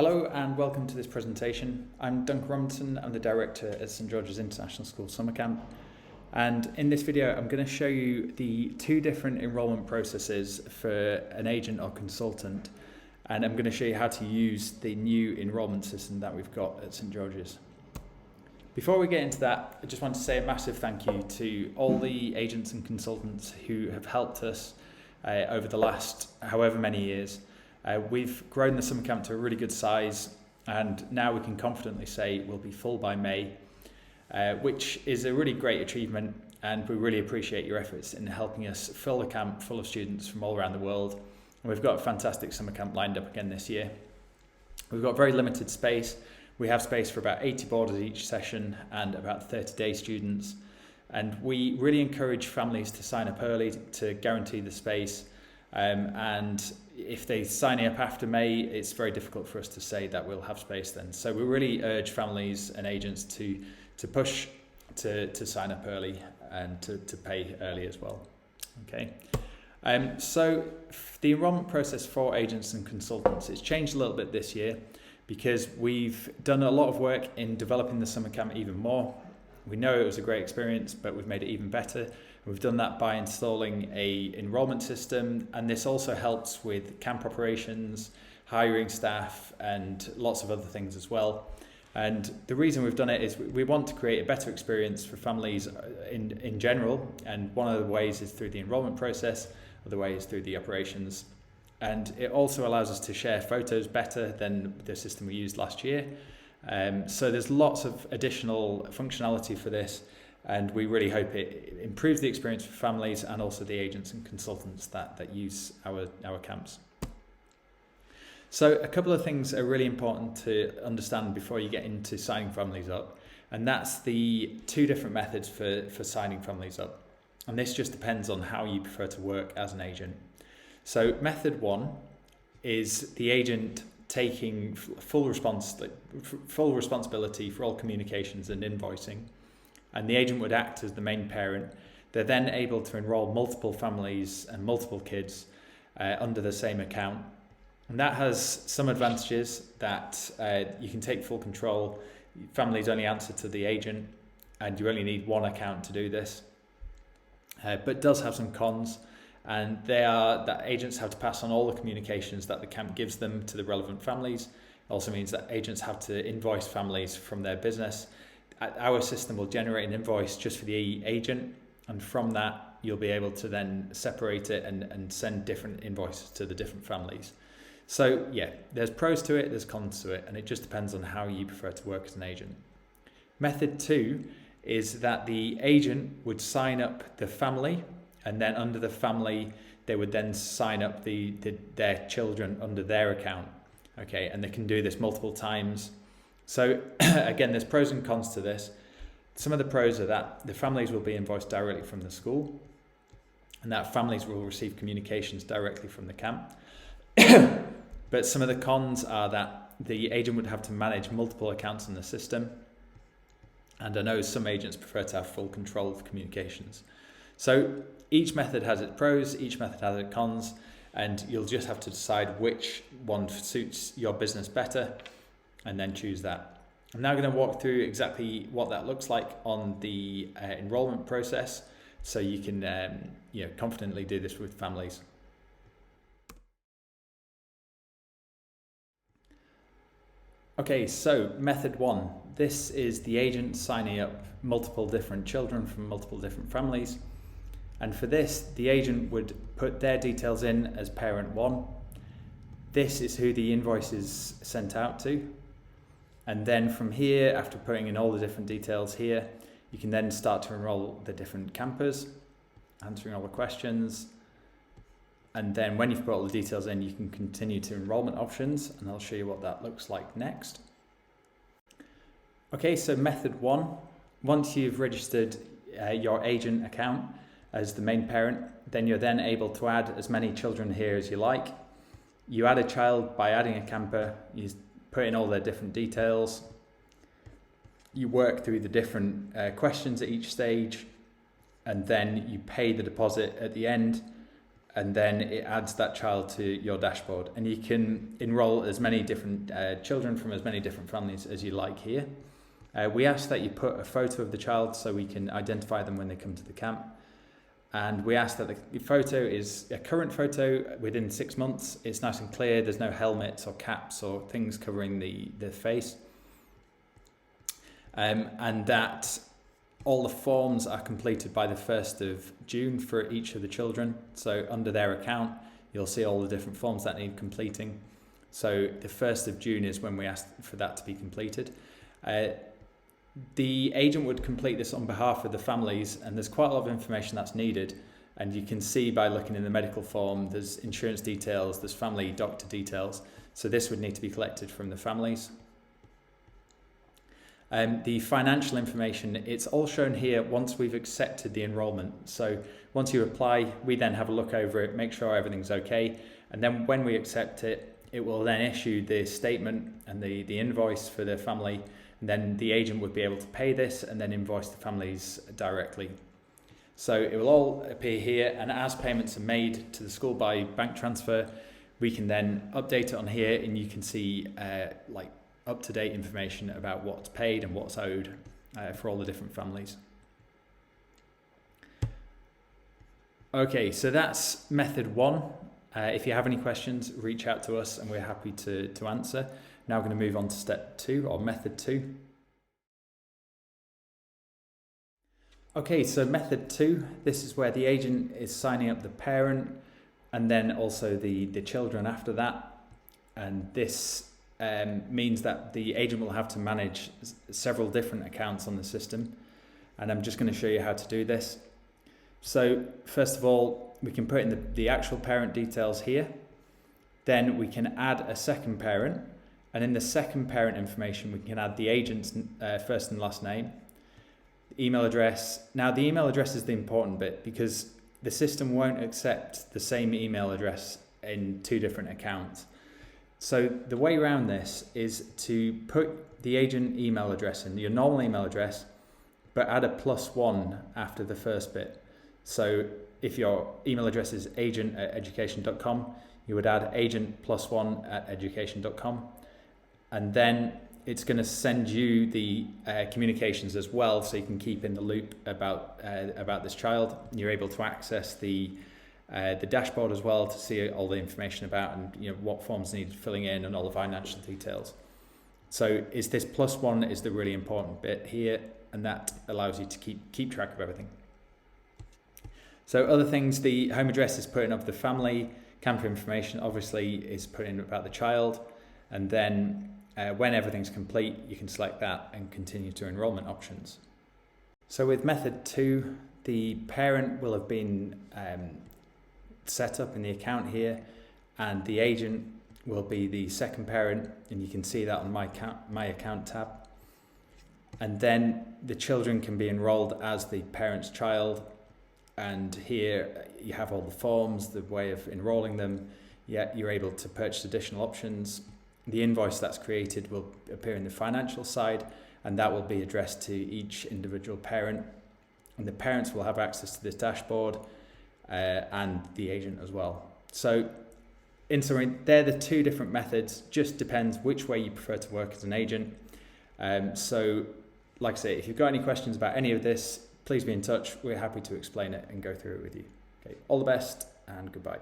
Hello and welcome to this presentation. I'm Duncan Robinson, I'm the Director at St George's International School Summer Camp, and in this video I'm going to show you the two different enrolment processes for an agent or consultant, and I'm going to show you how to use the new enrolment system that we've got at St George's. Before we get into that, I just want to say a massive thank you to all the agents and consultants who have helped us over the last however many years. We've grown the summer camp to a really good size, and now we can confidently say we'll be full by May, which is a really great achievement, and we really appreciate your efforts in helping us fill the camp full of students from all around the world. And we've got a fantastic summer camp lined up again this year. We've got very limited space. We have space for about 80 boarders each session and about 30 day students, and we really encourage families to sign up early to guarantee the space. And if they sign up after May, it's very difficult for us to say that we'll have space then. So we really urge families and agents to push to sign up early and to pay early as well. Okay. So the enrolment process for agents and consultants, it's changed a little bit this year because we've done a lot of work in developing the summer camp even more. We know it was a great experience, but we've made it even better. We've done that by installing a enrolment system, and this also helps with camp operations, hiring staff, and lots of other things as well. And the reason we've done it is we want to create a better experience for families in general, and one of the ways is through the enrolment process, other way is through the operations. And it also allows us to share photos better than the system we used last year. So there's lots of additional functionality for this, and we really hope it improves the experience for families and also the agents and consultants that use our camps. So a couple of things are really important to understand before you get into signing families up, and that's the two different methods for signing families up. And this just depends on how you prefer to work as an agent. So method one is the agent taking full responsibility for all communications and invoicing, and the agent would act as the main parent. They're then able to enroll multiple families and multiple kids under the same account, and that has some advantages that you can take full control. Families only answer to the agent, and you only need one account to do this, but it does have some cons. And they are that agents have to pass on all the communications that the camp gives them to the relevant families. It also means that agents have to invoice families from their business. Our system will generate an invoice just for the agent, and from that you'll be able to then separate it and send different invoices to the different families. So yeah, there's pros to it, there's cons to it, and it just depends on how you prefer to work as an agent. Method two is that the agent would sign up the family, and then under the family they would then sign up their children under their account. Okay, and they can do this multiple times. So again, there's pros and cons to this. Some of the pros are that the families will be invoiced directly from the school, and that families will receive communications directly from the camp. But some of the cons are that the agent would have to manage multiple accounts in the system, and I know some agents prefer to have full control of communications. So each method has its pros, each method has its cons, and you'll just have to decide which one suits your business better and then choose that. I'm now going to walk through exactly what that looks like on the enrolment process, so you can confidently do this with families. Okay, so method one. This is the agent signing up multiple different children from multiple different families. And for this, the agent would put their details in as parent one. This is who the invoice is sent out to. And then from here, after putting in all the different details here, you can then start to enroll the different campers, answering all the questions. And then when you've put all the details in, you can continue to enrolment options, and I'll show you what that looks like next. Okay, so method one, once you've registered your agent account as the main parent, then you're then able to add as many children here as you like. You add a child by adding a camper, you put in all their different details, you work through the different questions at each stage, and then you pay the deposit at the end, and then it adds that child to your dashboard, and you can enroll as many different children from as many different families as you like here. We ask that you put a photo of the child so we can identify them when they come to the camp, and we ask that the photo is a current photo within 6 months. It's nice and clear, there's no helmets or caps or things covering the face, and that all the forms are completed by the 1st of June for each of the children. So under their account, you'll see all the different forms that need completing. So the 1st of June is when we ask for that to be completed. The agent would complete this on behalf of the families, and there's quite a lot of information that's needed. And you can see by looking in the medical form, there's insurance details, there's family doctor details. So this would need to be collected from the families. The financial information, it's all shown here once we've accepted the enrolment. So once you apply, we then have a look over it, make sure everything's okay. And then when we accept it, it will then issue the statement and the invoice for the family. And then the agent would be able to pay this and then invoice the families directly. So it will all appear here, and as payments are made to the school by bank transfer, we can then update it on here, and you can see like up-to-date information about what's paid and what's owed for all the different families. Okay, so that's method 1. If you have any questions, reach out to us and we're happy to answer. Now we're going to move on to step 2, or method 2. Okay, so method 2, this is where the agent is signing up the parent and then also the children after that. And this means that the agent will have to manage several different accounts on the system, and I'm just going to show you how to do this. So first of all, we can put in the actual parent details here. Then we can add a second parent, and in the second parent information we can add the agent's first and last name, email address. Now the email address is the important bit, because the system won't accept the same email address in 2 different accounts. So the way around this is to put the agent email address in, your normal email address, but add a +1 after the first bit. So if your email address is agent@education.com, you would add agent +1@education.com. And then it's going to send you the communications as well, so you can keep in the loop about this child. You're able to access the dashboard as well to see all the information about, and what forms need filling in and all the financial details. So is this +1 is the really important bit here, and that allows you to keep track of everything. So other things, the home address is put in of the family, camper information obviously is put in about the child, and then when everything's complete you can select that and continue to enrolment options. So with method 2, the parent will have been set up in the account here, and the agent will be the second parent, and you can see that on my account tab. And then the children can be enrolled as the parent's child, and here you have all the forms, the way of enrolling them. Yet you're able to purchase additional options. The invoice that's created will appear in the financial side, and that will be addressed to each individual parent, and the parents will have access to this dashboard and the agent as well. So in summary, they're the 2 different methods, just depends which way you prefer to work as an agent. So like I say, if you've got any questions about any of this, please be in touch. We're happy to explain it and go through it with you. Okay, all the best and goodbye.